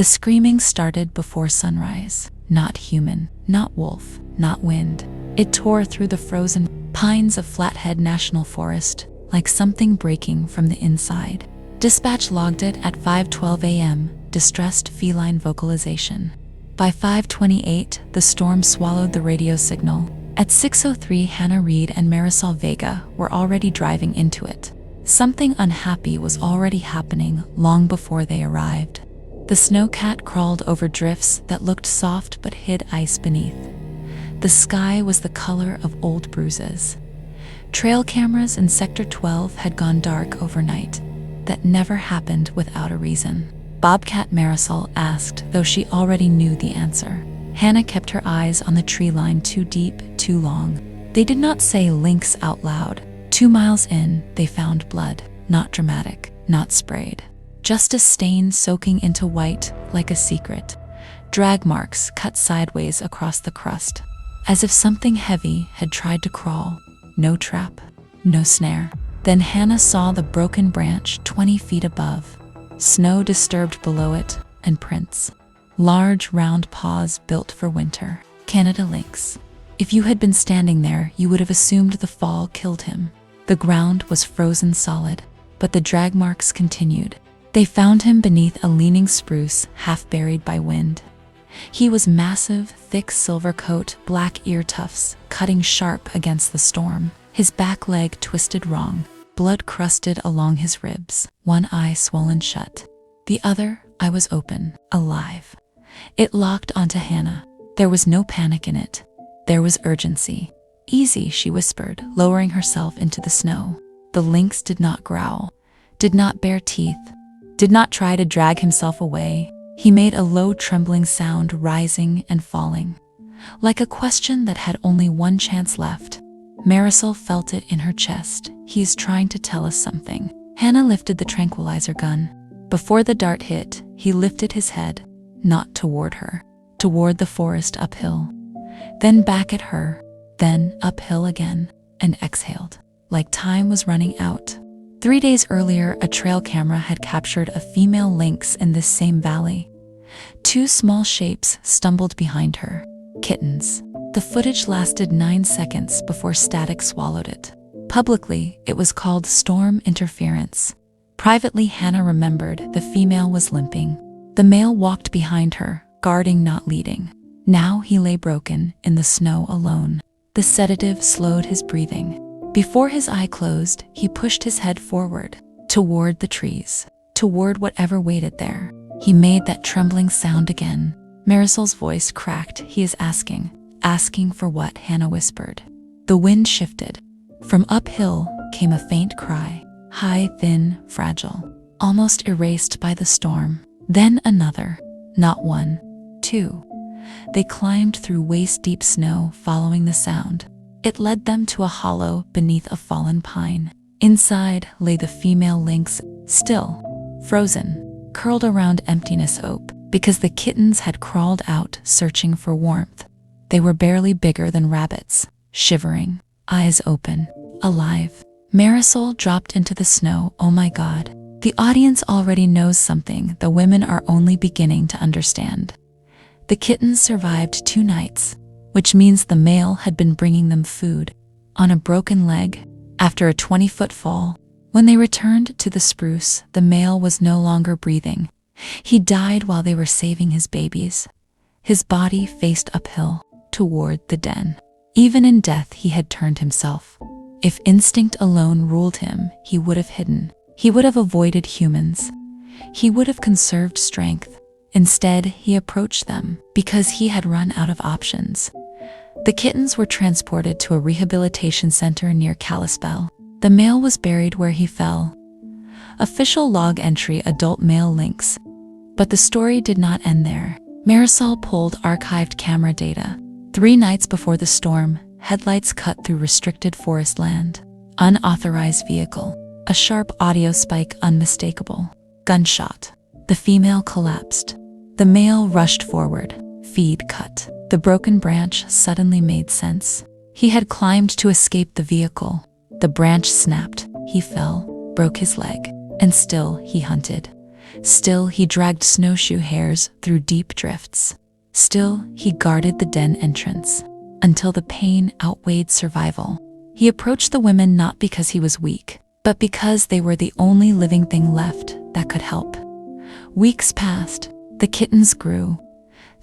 The screaming started before sunrise. Not human, not wolf, not wind. It tore through the frozen pines of Flathead National Forest like something breaking from the inside. Dispatch logged it at 5:12 a.m., distressed feline vocalization. By 5:28, the storm swallowed the radio signal. At 6:03, Hannah Reed and Marisol Vega were already driving into it. Something unhappy was already happening long before they arrived. The snowcat crawled over drifts that looked soft but hid ice beneath. The sky was the color of old bruises. Trail cameras in Sector 12 had gone dark overnight. That never happened without a reason. Bobcat Marisol asked, though she already knew the answer. Hannah kept her eyes on the tree line too deep, too long. They did not say lynx out loud. 2 miles in, they found blood. Not dramatic, not sprayed. Just a stain soaking into white like a secret. Drag marks cut sideways across the crust, as if something heavy had tried to crawl. No trap, no snare. Then Hannah saw the broken branch 20 feet above. Snow disturbed below it, and prints. Large, round paws built for winter. Canada lynx. If you had been standing there, you would have assumed the fall killed him. The ground was frozen solid, but the drag marks continued. They found him beneath a leaning spruce, half buried by wind. He was massive, thick silver coat, black ear tufts, cutting sharp against the storm. His back leg twisted wrong, blood crusted along his ribs, one eye swollen shut. The other eye was open, alive. It locked onto Hannah. There was no panic in it. There was urgency. Easy, she whispered, lowering herself into the snow. The lynx did not growl, did not bare teeth, did not try to drag himself away. He made a low trembling sound, rising and falling, like a question that had only one chance left. Marisol felt it in her chest. He is trying to tell us something. Hannah lifted the tranquilizer gun. Before the dart hit, he lifted his head, not toward her, toward the forest uphill, then back at her, then uphill again, and exhaled, like time was running out. 3 days earlier, a trail camera had captured a female lynx in this same valley. 2 small shapes stumbled behind her. Kittens. The footage lasted 9 seconds before static swallowed it. Publicly, it was called storm interference. Privately, Hannah remembered the female was limping. The male walked behind her, guarding not leading. Now he lay broken in the snow alone. The sedative slowed his breathing. Before his eye closed, he pushed his head forward, toward the trees, toward whatever waited there. He made that trembling sound again. Marisol's voice cracked. He is asking for what? Hannah whispered. The wind shifted. From uphill came a faint cry, high, thin, fragile, almost erased by the storm. Then another, not 1, 2. They climbed through waist-deep snow, following the sound. It led them to a hollow beneath a fallen pine. Inside lay the female lynx, still, frozen, curled around emptiness hope, because the kittens had crawled out searching for warmth. They were barely bigger than rabbits, shivering, eyes open, alive. Marisol dropped into the snow. Oh my God. The audience already knows something the women are only beginning to understand. The kittens survived 2 nights, which means the male had been bringing them food, on a broken leg, after a 20-foot fall. When they returned to the spruce, the male was no longer breathing. He died while they were saving his babies. His body faced uphill, toward the den. Even in death, he had turned himself. If instinct alone ruled him, he would have hidden. He would have avoided humans. He would have conserved strength. Instead, he approached them because he had run out of options. The kittens were transported to a rehabilitation center near Kalispell. The male was buried where he fell. Official log entry: adult male lynx. But the story did not end there. Marisol pulled archived camera data. 3 nights before the storm, headlights cut through restricted forest land. Unauthorized vehicle. A sharp audio spike, unmistakable. Gunshot. The female collapsed. The male rushed forward. Feed cut. The broken branch suddenly made sense. He had climbed to escape the vehicle. The branch snapped. He fell, broke his leg, and still he hunted. Still, he dragged snowshoe hairs through deep drifts. Still, he guarded the den entrance. Until the pain outweighed survival. He approached the women not because he was weak, but because they were the only living thing left that could help. Weeks passed. The kittens grew.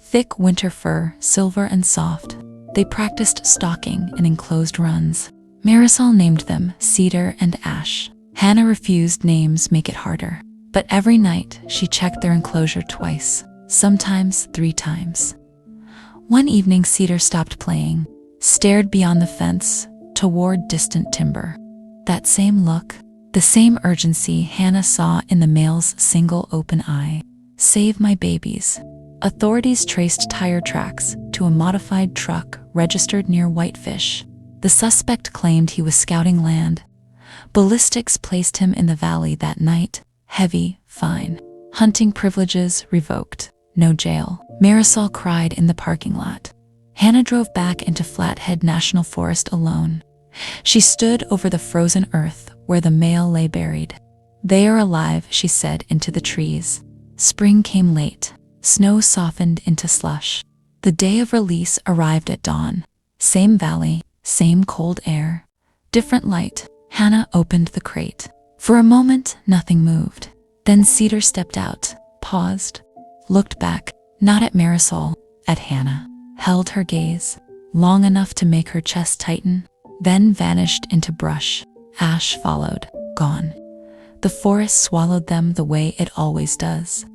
Thick winter fur, silver and soft. They practiced stalking in enclosed runs. Marisol named them Cedar and Ash. Hannah refused names make it harder. But every night, she checked their enclosure twice, sometimes 3 times. One evening, Cedar stopped playing, stared beyond the fence toward distant timber. That same look, the same urgency Hannah saw in the male's single open eye. Save my babies. Authorities traced tire tracks to a modified truck registered near Whitefish. The suspect claimed he was scouting land. Ballistics placed him in the valley that night. Heavy fine. Hunting privileges revoked. No jail. Marisol cried in the parking lot. Hannah drove back into Flathead National Forest alone. She stood over the frozen earth where the male lay buried. They are alive, she said into the trees. Spring came late. Snow softened into slush. The day of release arrived at dawn. Same valley, same cold air, different light. Hannah opened the crate. For a moment, nothing moved. Then Cedar stepped out, paused, looked back, not at Marisol, at Hannah, held her gaze, long enough to make her chest tighten, then vanished into brush. Ash followed, gone. The forest swallowed them the way it always does.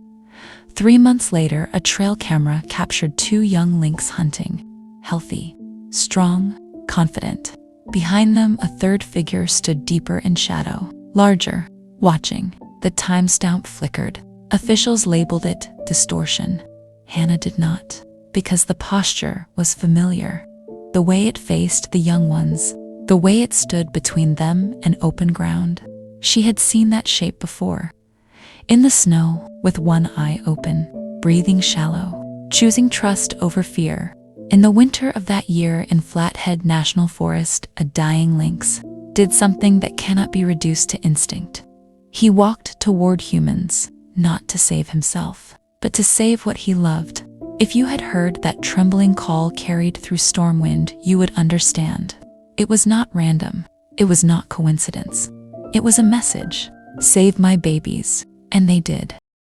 3 months later, a trail camera captured 2 young lynx hunting. Healthy, strong, confident. Behind them, a third figure stood deeper in shadow, larger, watching. The timestamp flickered. Officials labeled it distortion. Hannah did not, because the posture was familiar. The way it faced the young ones, the way it stood between them and open ground. She had seen that shape before. In the snow, with one eye open, breathing shallow, choosing trust over fear. In the winter of that year in Flathead National Forest, a dying lynx did something that cannot be reduced to instinct. He walked toward humans, not to save himself, but to save what he loved. If you had heard that trembling call carried through storm wind, you would understand. It was not random. It was not coincidence. It was a message. Save my babies. And they did.